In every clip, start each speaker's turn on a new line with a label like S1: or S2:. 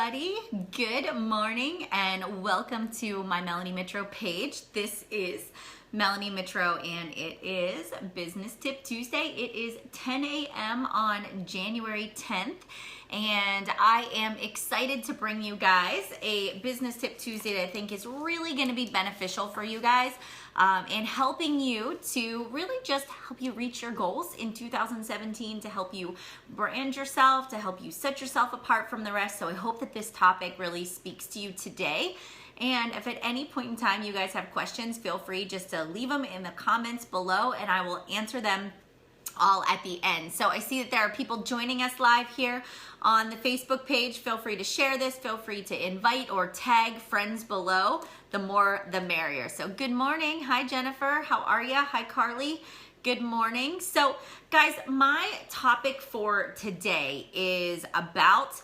S1: Everybody, good morning and welcome to my Melanie Mitro page. This is Melanie Mitro and it is Business Tip Tuesday. It is 10 a.m. on January 10th and I am excited to bring you guys a Business Tip Tuesday that I think is really going to be beneficial for you guys and helping you to really just help you reach your goals in 2017, to help you brand yourself, to help you set yourself apart from the rest. So I hope that this topic really speaks to you today. And if at any point in time you guys have questions, feel free just to leave them in the comments below and I will answer them all at the end. So I see that there are people joining us live here on the Facebook page. Feel free to share this. Feel free to invite or tag friends below. The more, the merrier. So good morning. Hi, Jennifer. How are you? Hi, Carly. Good morning. So guys, my topic for today is about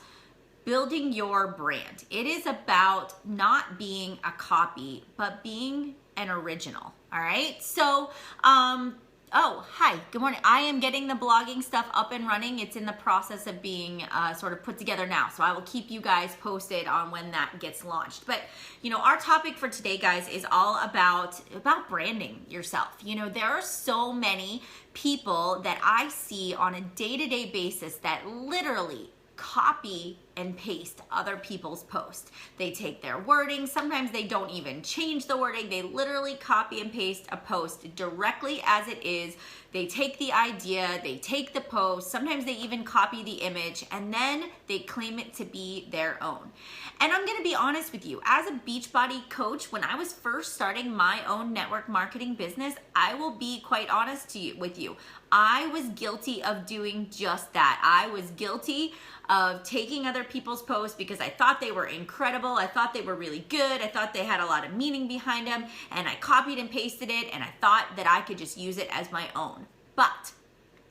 S1: building your brand. It is about not being a copy, but being an original. All right. So, oh, hi, good morning. I am getting the blogging stuff up and running. It's in the process of being sort of put together now. So I will keep you guys posted on when that gets launched. But, you know, our topic for today, guys, is all about branding yourself. You know, there are so many people that I see on a day-to-day basis that literally copy and paste other people's posts. They take their wording. Sometimes they don't even change the wording. They literally copy and paste a post directly as it is. They take the idea, they take the post. Sometimes they even copy the image and then they claim it to be their own. And I'm going to be honest with you, as a Beachbody coach, when I was first starting my own network marketing business, I will be quite honest with you. I was guilty of doing just that. I was guilty of taking other people's posts because I thought they were incredible. I thought they were really good. I thought they had a lot of meaning behind them, and I copied and pasted it, and I thought that I could just use it as my own. But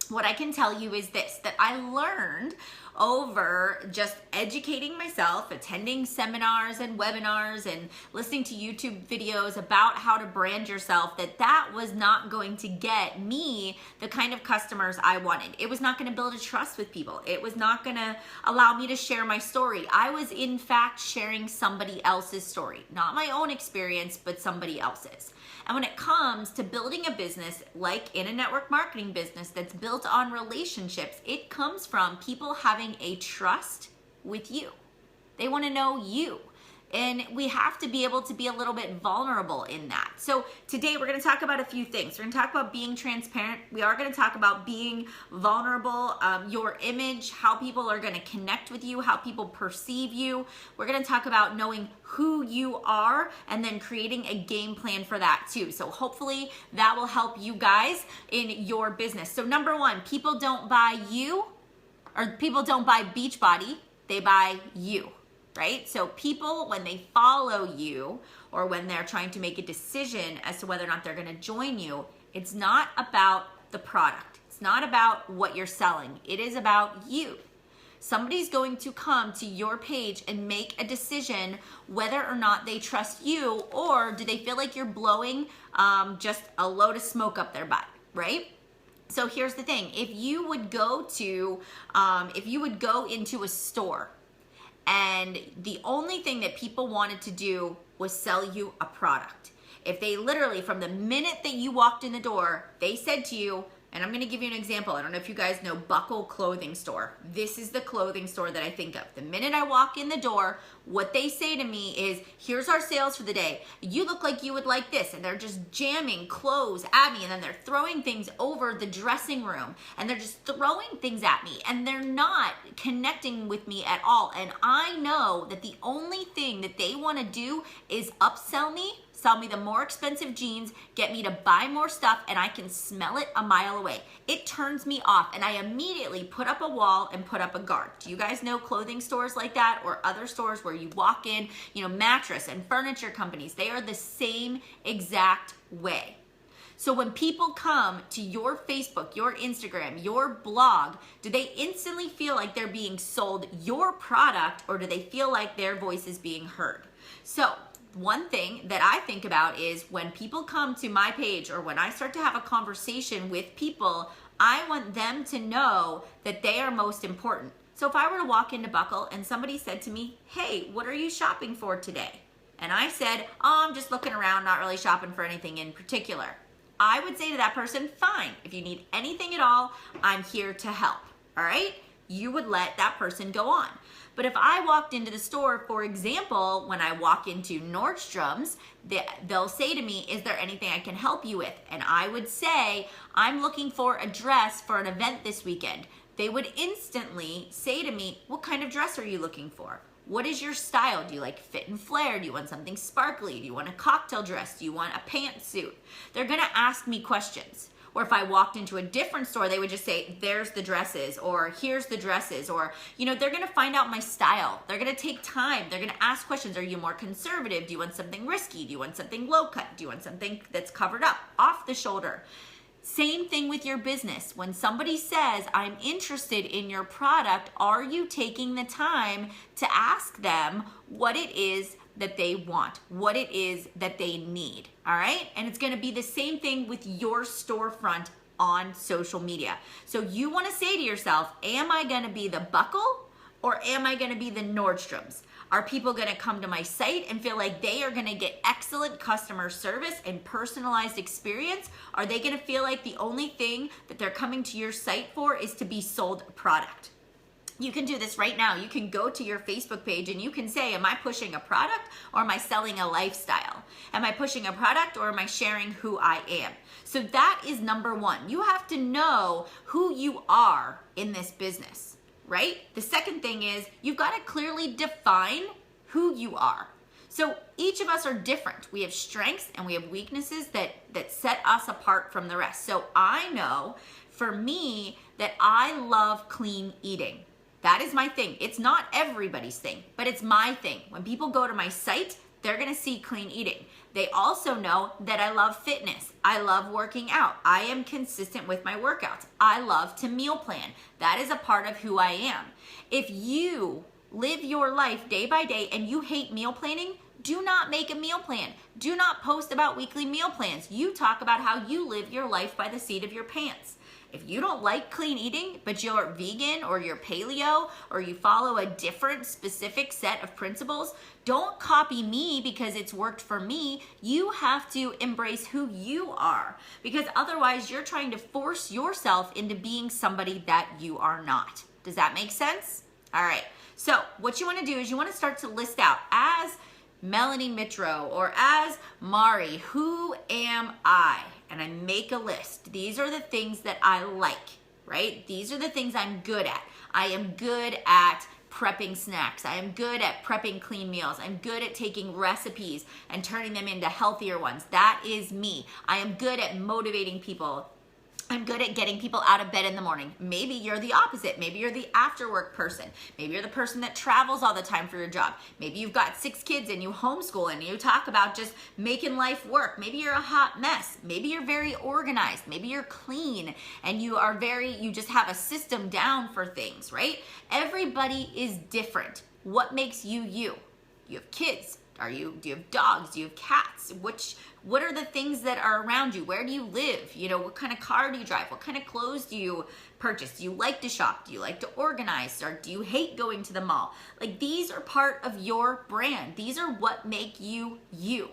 S1: what I can tell you is this, that I learned over just educating myself, attending seminars and webinars and listening to YouTube videos about how to brand yourself, that was not going to get me the kind of customers I wanted. It was not going to build a trust with people. It was not going to allow me to share my story. I was in fact sharing somebody else's story, not my own experience, but somebody else's. And when it comes to building a business, like in a network marketing business that's built on relationships, it comes from people having a trust with you. They want to know you. And we have to be able to be a little bit vulnerable in that. So today we're going to talk about a few things. We're going to talk about being transparent. We are going to talk about being vulnerable, your image, how people are going to connect with you, how people perceive you. We're going to talk about knowing who you are and then creating a game plan for that too. So hopefully that will help you guys in your business. So number one, people don't buy you, or people don't buy Beachbody, they buy you. Right? So people, when they follow you or when they're trying to make a decision as to whether or not they're going to join you, it's not about the product. It's not about what you're selling. It is about you. Somebody's going to come to your page and make a decision whether or not they trust you, or do they feel like you're blowing just a load of smoke up their butt, right? So here's the thing. If you would go into a store and the only thing that people wanted to do was sell you a product, if they literally, from the minute that you walked in the door, they said to you, and I'm going to give you an example. I don't know if you guys know Buckle Clothing Store. This is the clothing store that I think of. The minute I walk in the door, what they say to me is, here's our sales for the day. You look like you would like this. And they're just jamming clothes at me. And then they're throwing things over the dressing room. And they're just throwing things at me. And they're not connecting with me at all. And I know that the only thing that they want to do is upsell me, sell me the more expensive jeans, get me to buy more stuff, and I can smell it a mile away. It turns me off, and I immediately put up a wall and put up a guard. Do you guys know clothing stores like that, or other stores where you walk in, you know, mattress and furniture companies? They are the same exact way. So when people come to your Facebook, your Instagram, your blog, do they instantly feel like they're being sold your product, or do they feel like their voice is being heard? So one thing that I think about is when people come to my page, or when I start to have a conversation with people, I want them to know that they are most important. So if I were to walk into Buckle and somebody said to me, hey, what are you shopping for today? And I said, oh, I'm just looking around, not really shopping for anything in particular. I would say to that person, fine, if you need anything at all, I'm here to help, all right? You would let that person go on. But if I walked into the store, for example, when I walk into Nordstroms, they'll say to me, is there anything I can help you with? And I would say, I'm looking for a dress for an event this weekend. They would instantly say to me, what kind of dress are you looking for? What is your style? Do you like fit and flare? Do you want something sparkly? Do you want a cocktail dress? Do you want a pantsuit? They're gonna ask me questions. Or if I walked into a different store, they would just say, there's the dresses, or here's the dresses, or, they're gonna find out my style. They're gonna take time. They're gonna ask questions. Are you more conservative? Do you want something risky? Do you want something low cut? Do you want something that's covered up, off the shoulder? Same thing with your business. When somebody says, I'm interested in your product, are you taking the time to ask them what it is that they want, what it is that they need, all right? And it's gonna be the same thing with your storefront on social media. So you wanna say to yourself, am I gonna be the Buckle or am I gonna be the Nordstroms? Are people gonna come to my site and feel like they are gonna get excellent customer service and personalized experience? Are they gonna feel like the only thing that they're coming to your site for is to be sold a product? You can do this right now. You can go to your Facebook page and you can say, am I pushing a product or am I selling a lifestyle? Am I pushing a product or am I sharing who I am? So that is number one. You have to know who you are in this business, right? The second thing is you've got to clearly define who you are. So each of us are different. We have strengths and we have weaknesses that set us apart from the rest. So I know for me that I love clean eating. That is my thing. It's not everybody's thing, but it's my thing. When people go to my site, they're gonna see clean eating. They also know that I love fitness. I love working out. I am consistent with my workouts. I love to meal plan. That is a part of who I am. If you live your life day by day and you hate meal planning, do not make a meal plan. Do not post about weekly meal plans. You talk about how you live your life by the seat of your pants. If you don't like clean eating, but you're vegan or you're paleo or you follow a different specific set of principles, don't copy me because it's worked for me. You have to embrace who you are, because otherwise you're trying to force yourself into being somebody that you are not. Does that make sense? All right. So what you want to do is you want to start to list out, as Melanie Mitro or as Mari, who am I? And I make a list. These are the things that I like, right? These are the things I'm good at. I am good at prepping snacks. I am good at prepping clean meals. I'm good at taking recipes and turning them into healthier ones. That is me. I am good at motivating people. I'm good at getting people out of bed in the morning. Maybe you're the opposite. Maybe you're the after work person. Maybe you're the person that travels all the time for your job. Maybe you've got 6 kids and you homeschool and you talk about just making life work. Maybe you're a hot mess. Maybe you're very organized. Maybe you're clean and you just have a system down for things, right? Everybody is different. What makes you you? You have kids. Do you have dogs? Do you have cats? What are the things that are around you? Where do you live? What kind of car do you drive? What kind of clothes do you purchase? Do you like to shop? Do you like to organize? Or do you hate going to the mall? Like, these are part of your brand. These are what make you you.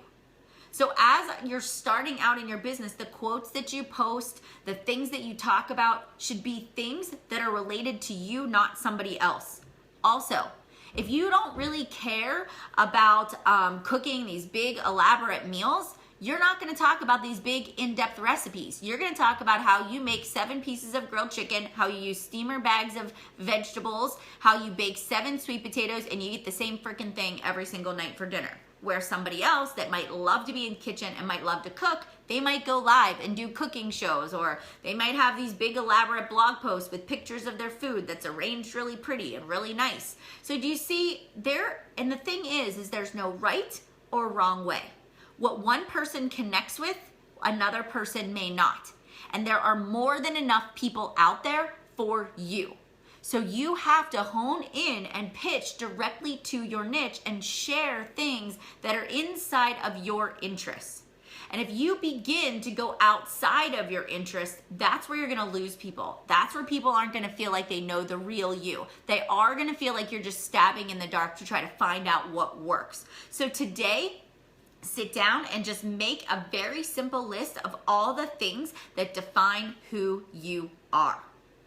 S1: So as you're starting out in your business, the quotes that you post, the things that you talk about should be things that are related to you, not somebody else. Also, if you don't really care about cooking these big elaborate meals, you're not gonna talk about these big in-depth recipes. You're gonna talk about how you make 7 pieces of grilled chicken, how you use steamer bags of vegetables, how you bake 7 sweet potatoes, and you eat the same freaking thing every single night for dinner. Where somebody else that might love to be in the kitchen and might love to cook, they might go live and do cooking shows, or they might have these big elaborate blog posts with pictures of their food that's arranged really pretty and really nice. So do you see there? And the thing is there's no right or wrong way. What one person connects with, another person may not. And there are more than enough people out there for you. So you have to hone in and pitch directly to your niche and share things that are inside of your interests. And if you begin to go outside of your interest, that's where you're gonna lose people. That's where people aren't gonna feel like they know the real you. They are gonna feel like you're just stabbing in the dark to try to find out what works. So today, sit down and just make a very simple list of all the things that define who you are.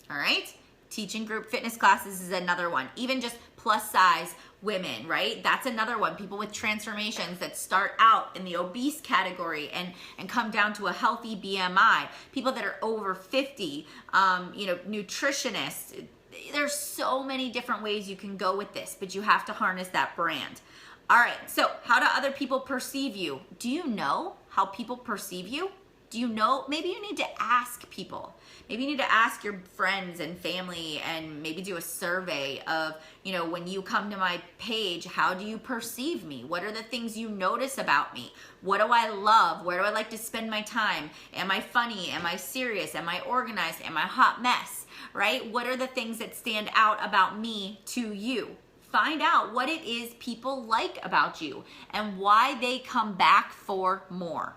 S1: All right? Teaching group fitness classes is another one. Even just plus size women, right? That's another one. People with transformations that start out in the obese category and come down to a healthy BMI. People that are over 50, nutritionists. There's so many different ways you can go with this, but you have to harness that brand. All right, so how do other people perceive you? Do you know how people perceive you? Do you know? Maybe you need to ask people. Maybe you need to ask your friends and family and maybe do a survey of, when you come to my page, how do you perceive me? What are the things you notice about me? What do I love? Where do I like to spend my time? Am I funny? Am I serious? Am I organized? Am I a hot mess? Right? What are the things that stand out about me to you? Find out what it is people like about you and why they come back for more.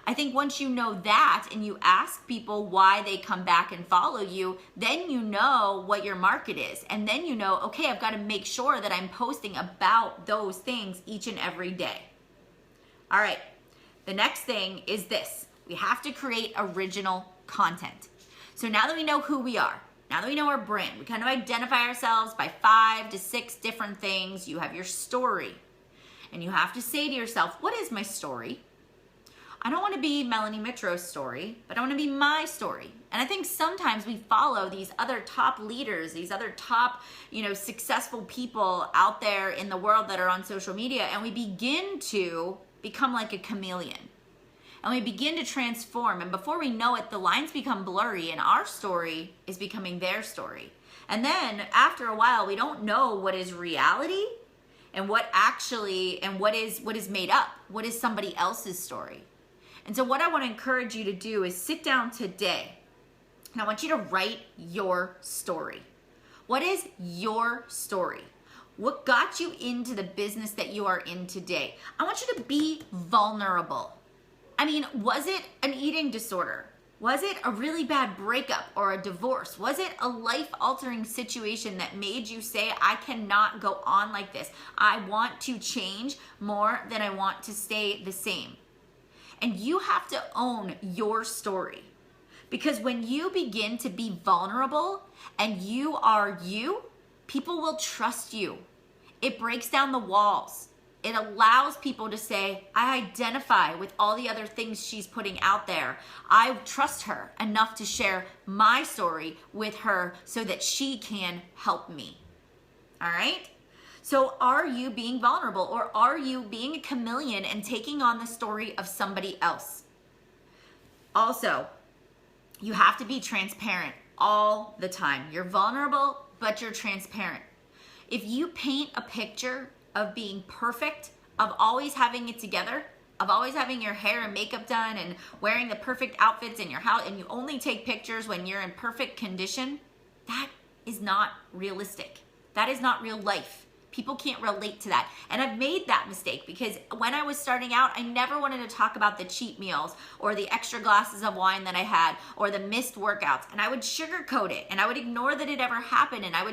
S1: I think once you know that and you ask people why they come back and follow you, then you know what your market is. And then you know, okay, I've got to make sure that I'm posting about those things each and every day. All right, the next thing is this. We have to create original content. So now that we know who we are, now that we know our brand, we kind of identify ourselves by 5 to 6 different things. You have your story. And you have to say to yourself, what is my story? I don't want to be Melanie Mitro's story, but I want to be my story. And I think sometimes we follow these other top leaders, these other top, successful people out there in the world that are on social media, and we begin to become like a chameleon. And we begin to transform, and before we know it, the lines become blurry and our story is becoming their story. And then after a while, we don't know what is reality and what is made up, what is somebody else's story. And so what I want to encourage you to do is sit down today and I want you to write your story. What is your story? What got you into the business that you are in today? I want you to be vulnerable. I mean, was it an eating disorder? Was it a really bad breakup or a divorce? Was it a life-altering situation that made you say, I cannot go on like this. I want to change more than I want to stay the same. And you have to own your story. Because when you begin to be vulnerable and you are you, people will trust you. It breaks down the walls. It allows people to say, I identify with all the other things she's putting out there. I trust her enough to share my story with her so that she can help me. All right? So are you being vulnerable, or are you being a chameleon and taking on the story of somebody else? Also, you have to be transparent all the time. You're vulnerable, but you're transparent. If you paint a picture of being perfect, of always having it together, of always having your hair and makeup done and wearing the perfect outfits in your house, and you only take pictures when you're in perfect condition, that is not realistic. That is not real life. People can't relate to that. And I've made that mistake because when I was starting out, I never wanted to talk about the cheat meals or the extra glasses of wine that I had or the missed workouts. And I would sugarcoat it and I would ignore that it ever happened, and I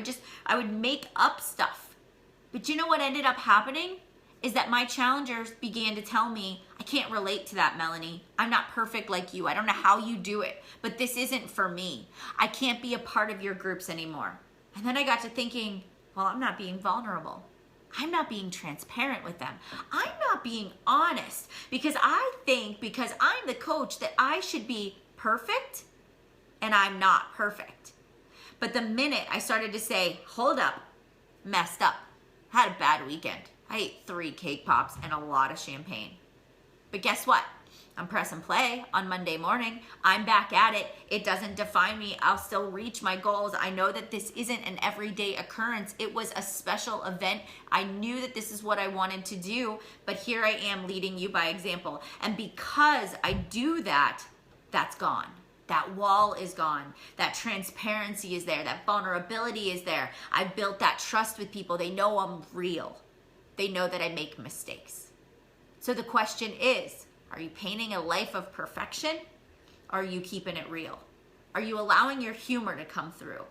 S1: would make up stuff. But you know what ended up happening is that my challengers began to tell me, I can't relate to that, Melanie. I'm not perfect like you. I don't know how you do it, but this isn't for me. I can't be a part of your groups anymore. And then I got to thinking, well, I'm not being vulnerable. I'm not being transparent with them. I'm not being honest because I think because I'm the coach that I should be perfect, and I'm not perfect. But the minute I started to say, hold up, messed up, had a bad weekend. I ate 3 cake pops and a lot of champagne. But guess what? I'm pressing play on Monday morning. I'm back at it. It doesn't define me. I'll still reach my goals. I know that this isn't an everyday occurrence. It was a special event. I knew that this is what I wanted to do, but here I am leading you by example. And because I do that, that's gone. That wall is gone. That transparency is there. That vulnerability is there. I built that trust with people. They know I'm real. They know that I make mistakes. So the question is, Are you painting a life of perfection? Or are you keeping it real? Are you allowing your humor to come through?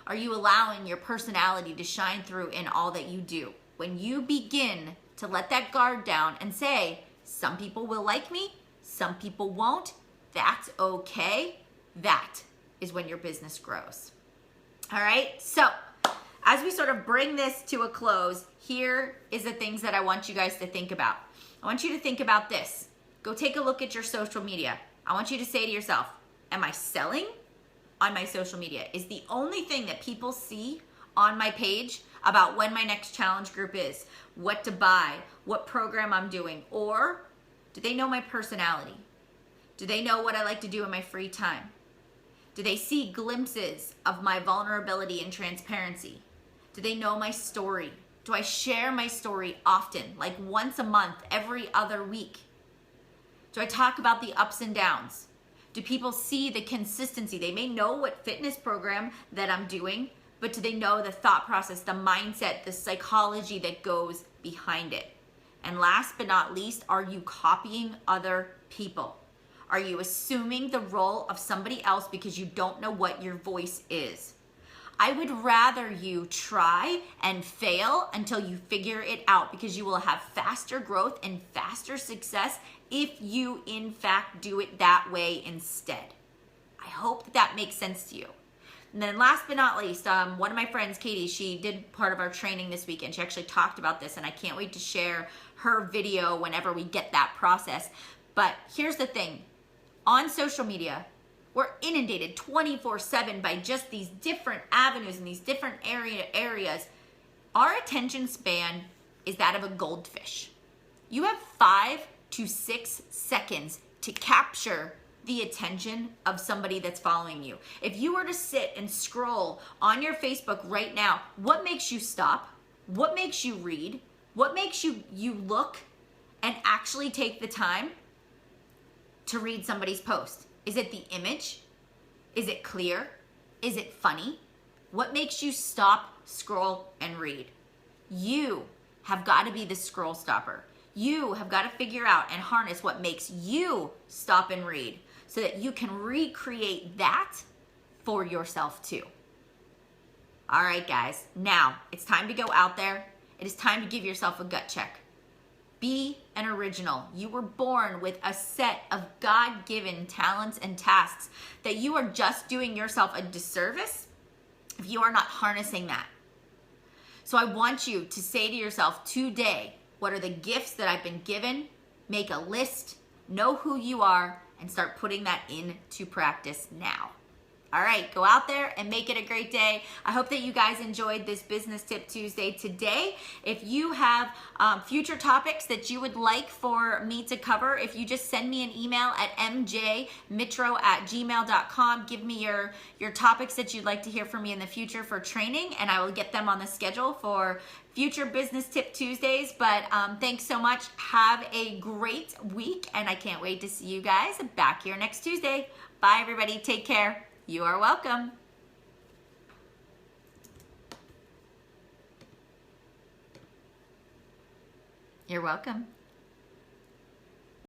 S1: Are you allowing your personality to shine through in all that you do? When you begin to let that guard down and say, some people will like me, some people won't, that's okay. That is when your business grows. All right, so as we sort of bring this to a close, here is the things that I want you guys to think about. I want you to think about this. Go take a look at your social media. I want you to say to yourself, am I selling on my social media? Is the only thing that people see on my page about when my next challenge group is, what to buy, what program I'm doing, or do they know my personality? Do they know what I like to do in my free time? Do they see glimpses of my vulnerability and transparency? Do they know my story? Do I share my story often, like once a month, every other week? Do I talk about the ups and downs? Do people see the consistency? They may know what fitness program that I'm doing, but do they know the thought process, the mindset, the psychology that goes behind it? And last but not least, are you copying other people? Are you assuming the role of somebody else because you don't know what your voice is? I would rather you try and fail until you figure it out, because you will have faster growth and faster success if you in fact do it that way instead. I hope that that makes sense to you. And then last but not least, one of my friends, Katie, she did part of our training this weekend. She actually talked about this, and I can't wait to share her video whenever we get that process. But here's the thing. On social media, we're inundated 24/7 by just these different avenues and these different areas. Our attention span is that of a goldfish. You have 5 to 6 seconds to capture the attention of somebody that's following you. If you were to sit and scroll on your Facebook right now, what makes you stop? What makes you read? What makes you look and actually take the time to read somebody's post? Is it the image? Is it clear? Is it funny? What makes you stop, scroll, and read? You have got to be the scroll stopper. You have got to figure out and harness what makes you stop and read, so that you can recreate that for yourself too. All right, guys, now it's time to go out there. It is time to give yourself a gut check. Be an original. You were born with a set of God-given talents and tasks that you are just doing yourself a disservice if you are not harnessing that. So I want you to say to yourself today, what are the gifts that I've been given? Make a list, know who you are, and start putting that into practice now. All right, go out there and make it a great day. I hope that you guys enjoyed this Business Tip Tuesday today. If you have future topics that you would like for me to cover, if you just send me an email at mjmitro@gmail.com, give me your topics that you'd like to hear from me in the future for training, and I will get them on the schedule for future Business Tip Tuesdays. But thanks so much. Have a great week, and I can't wait to see you guys back here next Tuesday. Bye, everybody. Take care. You are welcome. You're welcome.